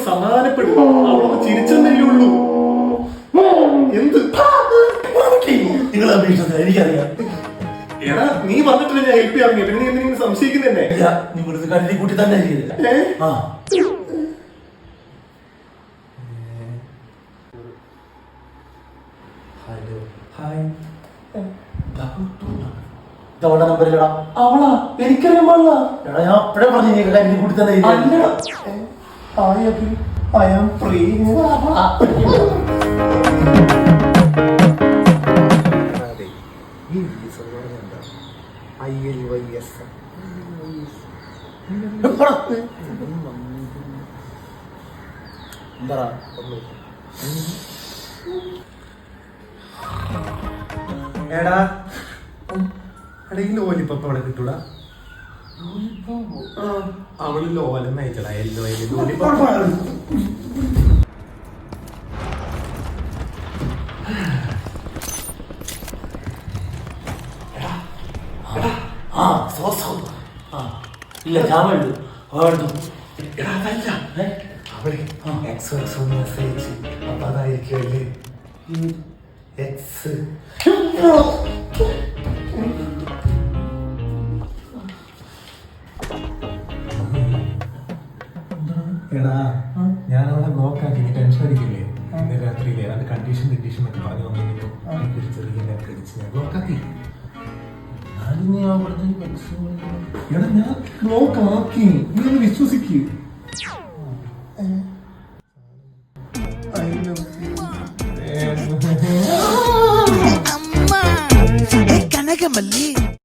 സമാധാനപ്പെടും. അവളൊന്ന് ചിരിച്ചെന്നല്ലേ ഉള്ളൂ. എന്ത് നിങ്ങൾ അപേക്ഷിച്ചത് എനിക്കറിയാം. എടാ നീ വന്നിട്ടില്ല, ഞാൻ ഹെൽപ്പ് ചെയ്യാൻ. പിന്നെ നീ എന്തെങ്കിലും സംശയിക്കുന്നതന്നെ. നിങ്ങളുടെ കരുതി കൂട്ടി തന്നെ ചെയ്തത്. Hello hi. ഇതവളുടെ നമ്പറിലടാ. അവളാ എനിക്കറിയാൻ പാടില്ല. എടാ ഞാൻ അപ്പഴേ പറഞ്ഞു നീ കരുതി കൂട്ടി തന്നെ ചെയ്തത്. I am free. എടാ ഈ ലോലിപ്പപ്പ് അവിടെ കിട്ടൂടാ. അവള് ലോലം നയിച്ചടാ. ലോലിപ്പപ്പ് ഇല്ല ചാവുണ്ട്. അവളെ എക്സ് മെസ്സേജ് അപ്പൊ അതായിരിക്കുമല്ലേ എക്സ്. എടാ ഞാൻ അവളെ നോക്കാക്കി, നീ ടെൻഷൻ അടിക്കില്ലേ? ഇന്ന് രാത്രിയിലെ അതിന്റെ കണ്ടീഷൻ ഒക്കെ പറഞ്ഞു വന്നിട്ട് ചെറിയ അടിച്ച് ഞാൻ നോക്കാക്കി. എടാ ഞാൻ നോക്കാക്കി, നീ ഒന്ന് വിശ്വസിക്ക്. കനകമല്ലി